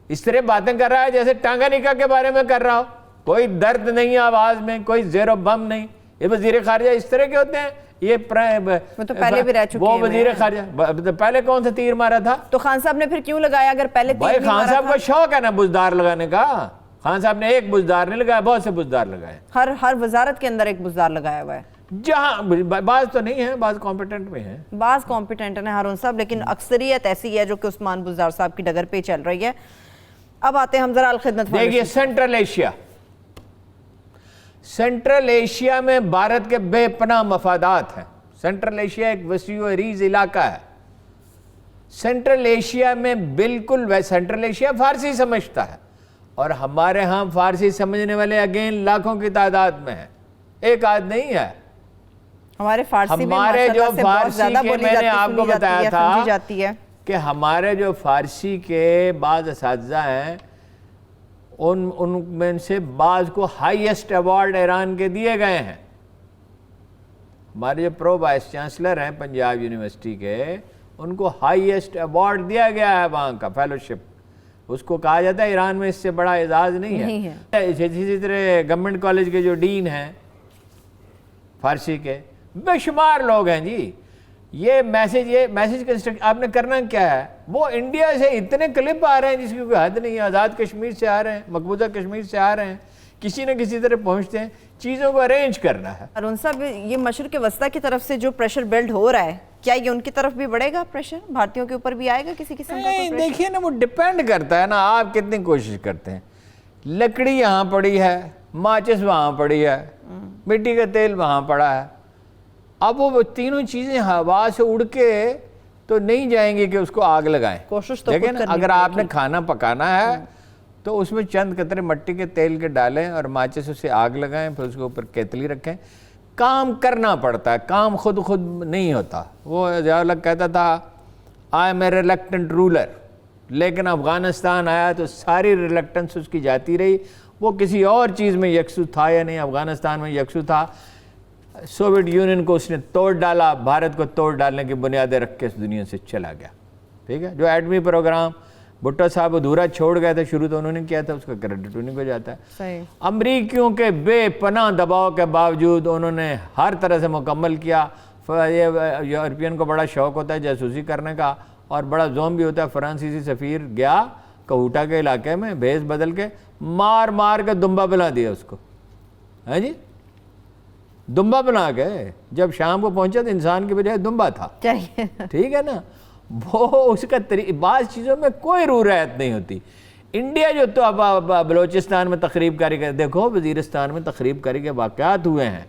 اس طرح باتیں کر رہا ہے جیسے ٹانگانیکا کے بارے میں کر رہا ہو. کوئی درد نہیں آواز میں، کوئی زیر و بم نہیں. یہ وزیر خارجہ اس طرح کے ہوتے ہیں. یہ وہ تو پہلے بھی رہ چکے ہیں. وہ وزیر خارجہ پہلے کون سا تیر مارا تھا؟ تو خان صاحب نے پھر کیوں لگایا اگر پہلے تیر نہیں مارا تھا؟ خان صاحب کو شوق ہے نا بزدار لگانے کا. خان صاحب نے ایک بزدار نہیں لگایا، بہت سے بزدار لگائے. ہر وزارت کے اندر ایک بزدار لگایا ہوا ہے. جہاں بعض تو نہیں ہیں، بعض کمپیٹنٹ میں ہیں، بعض کمپیٹنٹ ہیں ہارون صاحب، لیکن اکثریت ایسی ہے جو کہ عثمان بزدار صاحب کی ڈگر پہ چل رہی ہے. اب آتے ہیں ہم ذرا الخدمت. دیکھیے سینٹرل ایشیا میں بھارت کے بے پناہ مفادات ہیں. سینٹرل ایشیا ایک وسیع و عریض علاقہ ہے. سینٹرل ایشیا میں بالکل سینٹرل ایشیا فارسی سمجھتا ہے، اور ہمارے ہاں فارسی سمجھنے والے اگین لاکھوں کی تعداد میں ہیں، ایک آدھ نہیں ہے. ہمارے فارسی جو فارسی کے میں نے آپ کو بتایا تھا کہ ہمارے جو فارسی کے بعض اساتذہ ہیں ان میں سے بعض کو ہائیسٹ ایوارڈ ایران کے دیے گئے ہیں. ہمارے جو پرو وائس چانسلر ہیں پنجاب یونیورسٹی کے، ان کو ہائیسٹ ایوارڈ دیا گیا ہے وہاں کا فیلوشپ. اس کو کہا جاتا ہے ایران میں اس سے بڑا اعزاز نہیں ہے. اسی طرح گورنمنٹ کالج کے جو ڈین ہیں فارسی کے، بے شمار لوگ ہیں جی. یہ میسیج کنسٹرکٹ آپ نے کرنا کیا ہے؟ وہ انڈیا سے اتنے کلپ آ رہے ہیں جس کی کوئی حد نہیں ہے. آزاد کشمیر سے آ رہے ہیں، مقبوضہ کشمیر سے آ رہے ہیں، کسی نہ کسی طرح پہنچتے ہیں. چیزوں کو ارینج کرنا ہے. ارون صاحب، یہ مشرق وسطیٰ کی طرف سے جو پریشر بلڈ ہو رہا ہے، کیا یہ ان کی طرف بھی بڑھے گا پریشر؟ بھارتیوں کے اوپر بھی آئے گا کسی قسم کا کوئی پریشر؟ دیکھیے نا، وہ ڈیپینڈ کرتا ہے نا آپ کتنی کوشش کرتے ہیں. لکڑی یہاں پڑی ہے، ماچس وہاں پڑی ہے، مٹی کا تیل وہاں پڑا ہے. اب وہ تینوں چیزیں ہوا سے اڑ کے تو نہیں جائیں گی کہ اس کو آگ لگائیں. کوشش تو دیکھیں اگر آپ نے کھانا پکانا ہے تو اس میں چند قطرے مٹی کے تیل کے ڈالیں اور ماچس اسے آگ لگائیں، پھر اس کے اوپر کیتلی رکھیں. کام کرنا پڑتا ہے، کام خود نہیں ہوتا. وہ ضیاء الحق کہتا تھا I am a reluctant ruler, لیکن افغانستان آیا تو ساری ریلیکٹنس اس کی جاتی رہی. وہ کسی اور چیز میں یکسو تھا یا نہیں، افغانستان میں یکسو تھا. سوویت یونین کو اس نے توڑ ڈالا، بھارت کو توڑ ڈالنے کی بنیادیں رکھ کے اس دنیا سے چلا گیا. ٹھیک ہے، جو ایٹمی پروگرام بھٹو صاحب ادھورا چھوڑ گئے تھے، شروع تو انہوں نے کیا تھا، اس کا کریڈٹ انہیں کو جاتا ہے. صحیح. امریکیوں کے بے پناہ دباؤ کے باوجود انہوں نے ہر طرح سے مکمل کیا. یورپین کو بڑا شوق ہوتا ہے جاسوسی کرنے کا، اور بڑا زوم بھی ہوتا ہے. فرانسیسی سفیر گیا کوٹا کے علاقے میں بھیس بدل کے مار کے دمبا بنا دیا اس کو. ہاں جی، دمبا بنا کے جب شام کو پہنچا تو انسان کی بجائے دمبا تھا. ٹھیک ہے نا. وہ اس کا بعض چیزوں میں کوئی روح رعایت نہیں ہوتی. انڈیا جو تو اب بلوچستان میں تخریب کاری کے، دیکھو وزیرستان میں تخریب کاری کے واقعات ہوئے ہیں.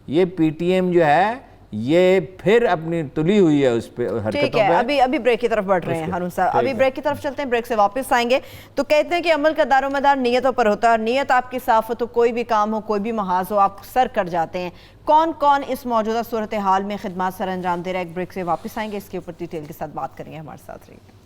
یہ پی ٹی ایم جو ہے یہ پھر اپنی تلی ہوئی ہے اس پہ حرکتوں ٹھیک ہے. ابھی بریک کی طرف بڑھ رہے ہیں ہارون صاحب، ابھی بریک کی طرف چلتے ہیں، بریک سے واپس آئیں گے. تو کہتے ہیں کہ عمل کا دار و مدار نیتوں پر ہوتا ہے، اور نیت آپ کی صاف ہو تو کوئی بھی کام ہو، کوئی بھی محاذ ہو، آپ سر کر جاتے ہیں. کون اس موجودہ صورتحال میں خدمات سر انجام دے رہا ہے؟ ایک بریک سے واپس آئیں گے، اس کے اوپر ڈیٹیل کے ساتھ بات کریں گے. ہمارے ساتھ رہیے.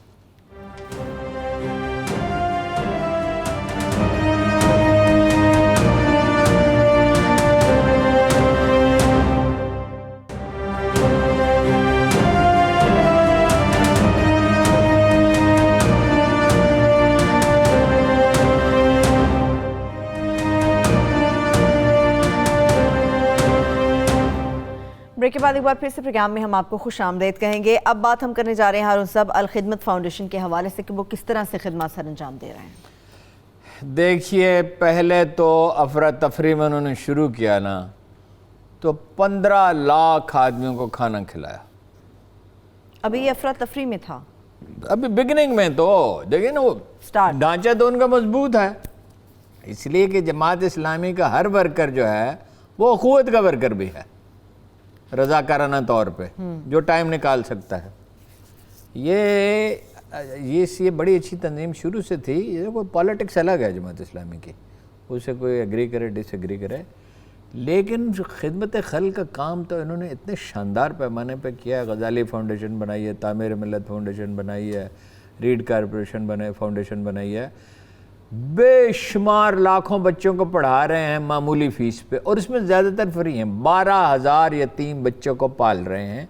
بریک کے بعد ایک بار پھر سے پروگرام میں ہم آپ کو خوش آمدید کہیں گے. اب بات ہم کرنے جا رہے ہیں ہارون صاحب الخدمت فاؤنڈیشن کے حوالے سے کہ وہ کس طرح سے خدمات سر انجام دے رہے ہیں. دیکھیے، پہلے تو افراتفری میں انہوں نے شروع کیا نا تو 15 لاکھ آدمیوں کو کھانا کھلایا. ابھی یہ افراتفری میں تھا، ابھی بگننگ میں تو دیکھیں نا، وہ ڈھانچہ تو ان کا مضبوط ہے. اس لیے کہ جماعت اسلامی کا ہر ورکر جو ہے وہ اخوت کا ورکر بھی ہے رضاکارانہ طور پہ، جو ٹائم نکال سکتا ہے۔ یہ بڑی اچھی تنظیم شروع سے تھی، یہ کوئی پالیٹکس الگ ہے جماعت اسلامی کی، اسے کوئی ایگری کرے ڈس ایگری کرے، لیکن خدمت خلق کا کام تو انہوں نے اتنے شاندار پیمانے پہ کیا ہے۔ غزالی فاؤنڈیشن بنائی ہے، تعمیر ملت فاؤنڈیشن بنائی ہے، ریڈ کارپوریشن فاؤنڈیشن بنائی ہے، بے شمار لاکھوں بچوں کو پڑھا رہے ہیں معمولی فیس پہ، اور اس میں زیادہ تر فری ہیں۔ 12,000 یتیم بچوں کو پال رہے ہیں،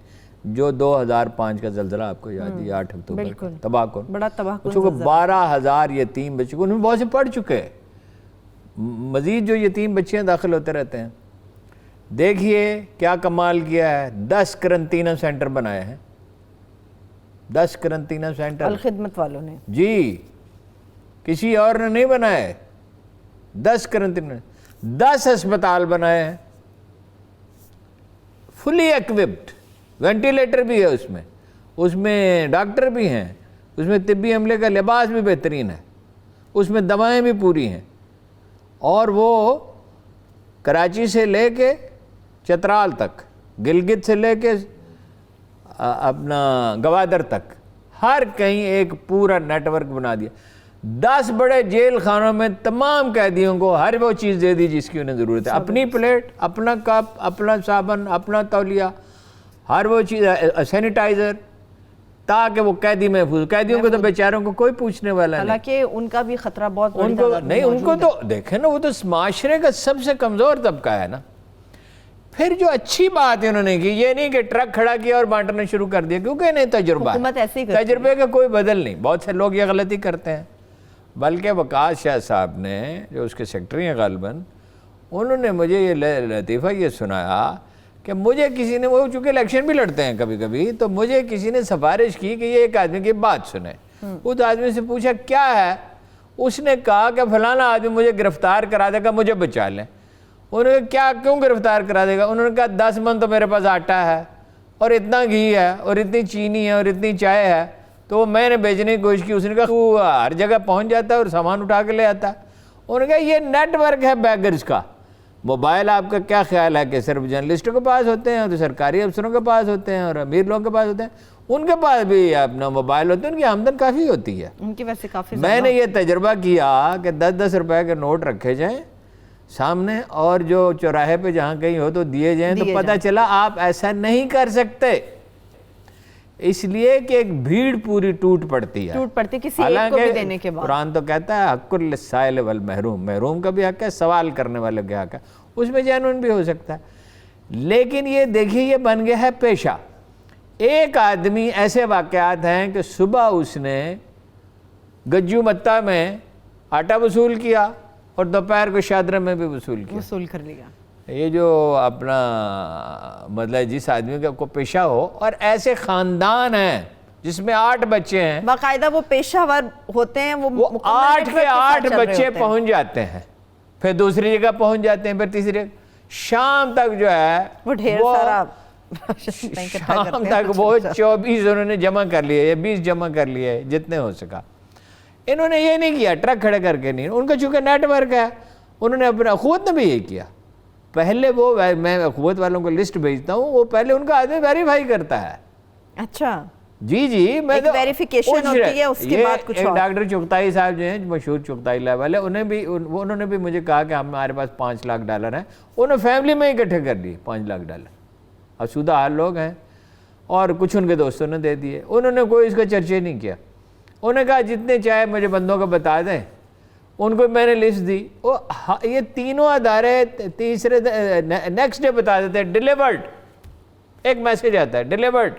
جو 2005 کا زلزلہ آپ کو یاد ہے، 8 اکتوبر کا تباہ کن، بڑا تباہ کن بچوں کو 12,000 یتیم بچوں کو، ان میں بہت سے پڑھ چکے ہیں، مزید جو یتیم بچے داخل ہوتے رہتے ہیں۔ دیکھیے کیا کمال کیا ہے، 10 قرنطینہ سینٹر بنائے ہیں، 10 قرنطینہ سینٹر الخدمت والوں نے، جی، کسی اور نے نہیں بنائے، 10 قرنطینہ، 10 ہسپتال بنائے ہیں، فلی ایکوپڈ، وینٹیلیٹر بھی ہے اس میں ڈاکٹر بھی ہیں، اس میں طبی عملے کا لباس بھی بہترین ہے، اس میں دوائیں بھی پوری ہیں، اور وہ کراچی سے لے کے چترال تک، گلگت سے لے کے اپنا گوادر تک، ہر کہیں ایک پورا نیٹ ورک بنا دیا۔ 10 بڑے جیل خانوں میں تمام قیدیوں کو ہر وہ چیز دے دی جس کی انہیں ضرورت ہے، اپنی پلیٹ، اپنا کپ، اپنا صابن، اپنا تولیہ، ہر وہ چیز، سینیٹائزر، تاکہ وہ قیدی محفوظ، قیدیوں کو تو بیچاروں کو کوئی پوچھنے والا نہیں، حالانکہ ان کا بھی خطرہ بہت ان کو نہیں، ان کو تو دیکھیں نا، وہ تو معاشرے کا سب سے کمزور طبقہ ہے نا۔ پھر جو اچھی بات انہوں نے کی، یہ نہیں کہ ٹرک کھڑا کیا اور بانٹنا شروع کر دیا، کیونکہ انہیں تجربہ ہے، تجربے کا کوئی بدل نہیں۔ بہت سے لوگ یہ غلطی کرتے ہیں، بلکہ وقاص شاہ صاحب نے، جو اس کے سیکٹری ہیں غالباً، انہوں نے مجھے یہ لطیفہ یہ سنایا کہ مجھے کسی نے، وہ چونکہ الیکشن بھی لڑتے ہیں کبھی کبھی، تو مجھے کسی نے سفارش کی کہ یہ ایک آدمی کی بات سنیں۔ اس آدمی سے پوچھا کیا ہے، اس نے کہا کہ فلانا آدمی مجھے گرفتار کرا دے گا، مجھے بچا لیں۔ انہوں نے کہا کیوں گرفتار کرا دے گا؟ انہوں نے کہا 10 من تو میرے پاس آٹا ہے، اور اتنا گھی ہے، اور اتنی چینی ہے، اور اتنی چائے ہے، تو وہ میں نے بیچنے کی کوشش کی۔ اس نے کہا تو ہر جگہ پہنچ جاتا ہے اور سامان اٹھا کے لے آتا ہے۔ انہوں نے کہا یہ نیٹ ورک ہے بیگرز کا۔ موبائل آپ کا کیا خیال ہے کہ صرف جرنلسٹوں کے پاس ہوتے ہیں، اور سرکاری افسروں کے پاس ہوتے ہیں، اور امیر لوگوں کے پاس ہوتے ہیں؟ ان کے پاس بھی اپنا موبائل ہوتے ہیں، ان کی آمدن کافی ہوتی ہے، ان کی ویسے کافی۔ میں نے یہ تجربہ کیا کہ 10-10 روپے کے نوٹ رکھے جائیں سامنے، اور جو چوراہے پہ جہاں کہیں ہو تو دیے جائیں، تو پتہ چلا آپ ایسا نہیں کر سکتے، اس لیے کہ ایک بھیڑ پوری ٹوٹ پڑتی ہے، کسی ایک کو بھی دینے کے بعد۔ قرآن تو کہتا ہے حق للسائل والمحروم، محروم کا بھی حق ہے، سوال کرنے والے کا حق ہے، اس میں جینون بھی ہو سکتا ہے۔ لیکن یہ دیکھیے یہ بن گیا ہے پیشہ۔ ایک آدمی، ایسے واقعات ہیں کہ صبح اس نے گجو متہ میں آٹا وصول کیا اور دوپہر کو شادرہ میں بھی وصول کر لیا۔ یہ جو اپنا مطلب جس آدمی کا کو پیشہ ہو، اور ایسے خاندان ہیں جس میں 8 بچے ہیں، باقاعدہ وہ پیشہ ور ہوتے ہیں، وہ 8 کے 8 بچے پہنچ جاتے ہیں، پھر دوسری جگہ پہنچ جاتے ہیں، پھر تیسری جگہ، شام تک جو ہے وہ ڈھیر سارا، شام تک وہ 24 انہوں نے جمع کر لیے، یا 20 جمع کر لیے جتنے ہو سکا۔ انہوں نے یہ نہیں کیا ٹرک کھڑے کر کے، نہیں، ان کا چونکہ نیٹ ورک ہے، انہوں نے اپنا اخوت نے بھی یہ کیا۔ پہلے وہ، میں اخوت والوں کو لسٹ بھیجتا ہوں، وہ پہلے ان کا آدمی ویریفائی کرتا ہے۔ اچھا جی، میں تو ویریفیکیشن ہوتی ہے، اس کے بعد کچھ اور۔ ڈاکٹر چغتائی صاحب جو ہیں، مشہور چغتائی لیول ہے، انہوں نے بھی مجھے کہا کہ ہمارے پاس $5 لاکھ ہیں، انہوں نے فیملی میں اکٹھے کر لیے $5 لاکھ، آسودہ حال لوگ ہیں، اور کچھ ان کے دوستوں نے دے دیے، انہوں نے کوئی اس کا چرچے نہیں کیا۔ انہوں نے کہا جتنے چاہے مجھے بندوں کو بتا دیں، ان کو میں نے لسٹ دی، یہ تینوں ادارے تیسرے نیکسٹ ڈے بتا دیتے ہیں ڈیلیورڈ، ایک میسج آتا ہے ڈیلیورڈ۔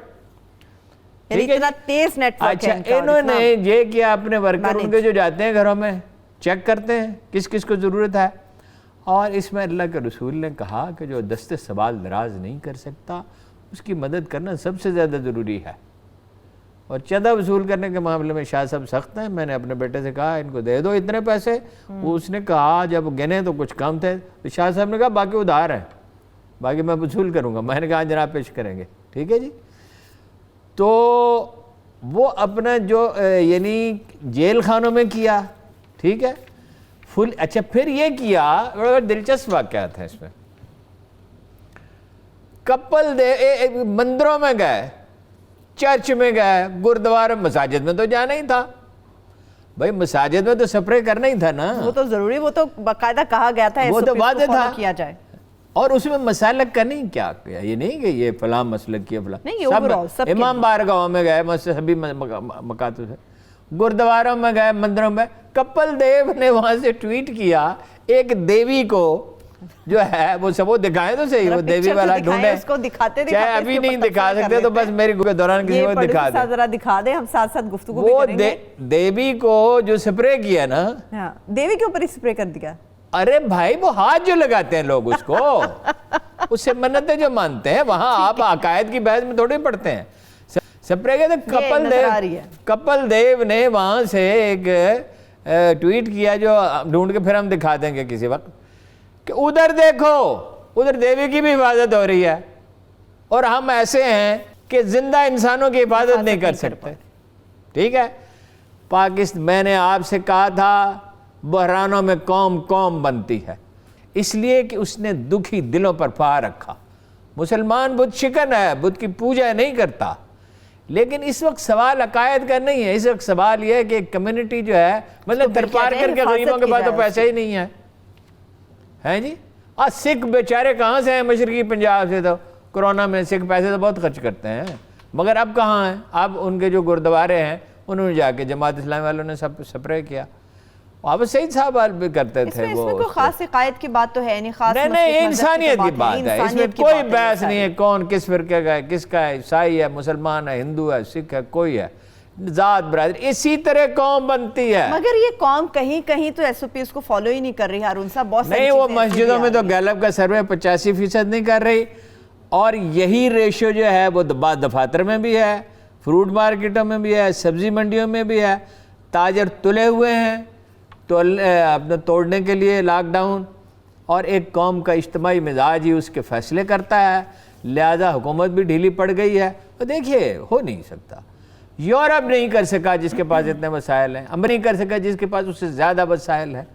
اتنا تیز نیٹ ورک ہے۔ اچھا، انہوں نے یہ کیا، اپنے ورکر ان کے جو جاتے ہیں گھروں میں چیک کرتے ہیں کس کس کو ضرورت ہے، اور اس میں اللہ کے رسول نے کہا کہ جو دست سوال دراز نہیں کر سکتا، اس کی مدد کرنا سب سے زیادہ ضروری ہے۔ اور چندہ وصول کرنے کے معاملے میں شاہ صاحب سخت ہیں۔ میں نے اپنے بیٹے سے کہا ان کو دے دو اتنے پیسے، اس نے کہا جب گنے تو کچھ کم تھے، تو شاہ صاحب نے کہا باقی ادھار ہیں، باقی میں وصول کروں گا۔ میں نے کہا جناب پیش کریں گے، ٹھیک ہے جی۔ تو وہ اپنا جو یعنی جیل خانوں میں کیا، ٹھیک ہے، فل اچھا پھر یہ کیا بڑا دلچسپ واقعات ہے اس میں. کپل مندروں میں گئے, چرچ میں گئے, گردوارے, مساجد میں تو جانا ہی تھا بھائی, مساجد میں تو سپرے کرنا ہی تھا نا, وہ تو ضروری, وہ تو باقاعدہ کہا گیا تھا, وہ تو واضح تھا کیا جائے. اور اس میں مسالک کا نہیں کیا کیا, یہ نہیں کہ یہ فلاں مسلک کیا فلاں, سب امام بارگاہوں میں گئے, سبھی مکاتب سے, گردواروں میں گئے, مندروں میں. کپل دیو نے وہاں سے ٹویٹ کیا ایک دیوی کو جو ہے وہ سب وہ دکھائیں تو صحیح, وہ دیوی والا ڈھونڈے, اس کو دکھاتے چاہے ابھی نہیں دکھا سکتے تو بس میری کے دوران کسی کو دکھا دیں, ذرا دکھا دیں, ہم ساتھ ساتھ گفتگو بھی وہ کریں گے. دیوی کو جو سپرے کیا نا, دیوی کے اوپر ہی سپرے کر دیا. ارے بھائی وہ ہاتھ جو لگاتے ہیں لوگ اس کو, اس سے منتیں جو مانتے ہیں, وہاں آپ عقائد کی بحث میں تھوڑے پڑھتے ہیں. سپرے کہتے ہیں کپل دیو نے وہاں سے ایک ٹویٹ کیا جو ڈھونڈ کے پھر ہم دکھا دیں گے کسی وقت, کہ ادھر دیکھو, ادھر دیوی کی بھی حفاظت ہو رہی ہے اور ہم ایسے ہیں کہ زندہ انسانوں کی حفاظت نہیں کر سکتے. ٹھیک ہے, میں نے آپ سے کہا تھا بحرانوں میں قوم بنتی ہے, اس لیے کہ اس نے دکھی دلوں پر پا رکھا. مسلمان بت شکن ہے, بت کی پوجا نہیں کرتا, لیکن اس وقت سوال عقائد کا نہیں ہے, اس وقت سوال یہ ہے کہ ایک کمیونٹی جو ہے, مطلب ترپار کر کے غریبوں کے پاس تو پیسے ہی نہیں ہے جی. سکھ بیچارے کہاں سے ہیں, مشرقی پنجاب سے, تو کرونا میں سکھ پیسے تو بہت خرچ کرتے ہیں, مگر اب کہاں ہیں, اب ان کے جو گردوارے ہیں انہوں نے جا کے جماعت اسلامی والوں نے سب سپرے کیا. اب سعید صاحب بھی کرتے تھے وہ, اس میں کوئی خاص عقائد کی بات تو ہے نہیں, خاص نہیں انسانیت کی بات ہے, اس میں کوئی بحث نہیں ہے کون کس فرقے کا ہے, کس کا ہے, عیسائی ہے, مسلمان ہے, ہندو ہے, سکھ ہے, کوئی ہے, ذات برادری, اسی طرح قوم بنتی ہے. مگر یہ قوم کہیں کہیں تو ایس او پی اس کو فالو ہی نہیں کر رہی ہارون صاحب, بہت نہیں, وہ مسجدوں میں تو گیلپ کا سروے 85% نہیں کر رہی, اور یہی ریشو جو ہے وہ بعض دفاتر میں بھی ہے, فروٹ مارکیٹوں میں بھی ہے, سبزی منڈیوں میں بھی ہے. تاجر تلے ہوئے ہیں تو اپنے توڑنے کے لیے لاک ڈاؤن, اور ایک قوم کا اجتماعی مزاج ہی اس کے فیصلے کرتا ہے, لہذا حکومت بھی ڈھیلی پڑ گئی ہے. تو دیکھیے ہو نہیں سکتا, یورپ نہیں کر سکا جس کے پاس اتنے وسائل ہیں, امریکہ کر سکا جس کے پاس اس سے زیادہ وسائل ہیں.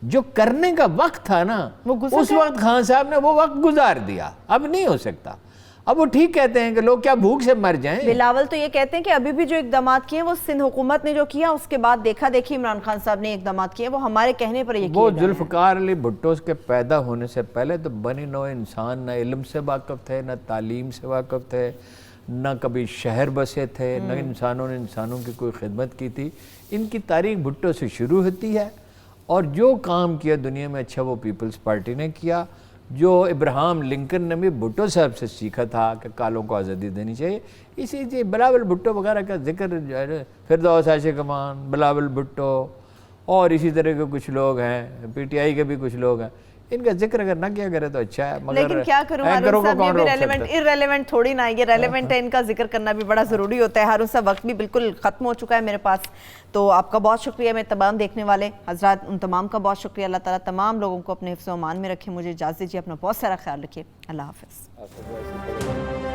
جو کرنے کا وقت تھا نا اس وقت خان صاحب نے وہ وقت گزار دیا, اب نہیں ہو سکتا. اب وہ ٹھیک کہتے ہیں کہ لوگ کیا بھوک سے مر جائیں. بلاول تو یہ کہتے ہیں کہ ابھی بھی جو اقدامات کیے ہیں وہ سندھ حکومت نے جو کیا, اس کے بعد دیکھا دیکھی عمران خان صاحب نے اقدامات کیے, وہ ہمارے کہنے پر یہ وہ ذوالفقار علی بھٹو کے پیدا ہونے سے پہلے تو بنی نوع انسان نہ علم سے واقف تھے, نہ تعلیم سے واقف تھے, نہ کبھی شہر بسے تھے, نہ انسانوں نے انسانوں کی کوئی خدمت کی تھی. ان کی تاریخ بھٹو سے شروع ہوتی ہے, اور جو کام کیا دنیا میں اچھا وہ پیپلز پارٹی نے کیا. جو ابراہم لنکن نے بھی بھٹو صاحب سے سیکھا تھا کہ کالوں کو آزادی دینی چاہیے, اسی لیے بلاول بھٹو وغیرہ کا ذکر, فردوس عاشق امان, بلاول بھٹو, اور اسی طرح کے کچھ لوگ ہیں, پی ٹی آئی کے بھی کچھ لوگ ہیں, ان کا ذکر اگر نہ کیا کرے تو اچھا ہے. مگر لیکن کیا کروں ہارون صاحب, یہ بھی ریلیونٹ تھوڑی نہ, یہ ریلیونٹ ہے, ان کا ذکر کرنا بھی بڑا ضروری ہوتا ہے. ہارون صاحب وقت بھی بالکل ختم ہو چکا ہے میرے پاس, تو آپ کا بہت شکریہ. میں تمام دیکھنے والے حضرات ان تمام کا بہت شکریہ. اللہ تعالیٰ تمام لوگوں کو اپنے حفظ و امان میں رکھے. مجھے اجازت دیجیے, اپنا بہت سارا خیال رکھیے. اللہ حافظ.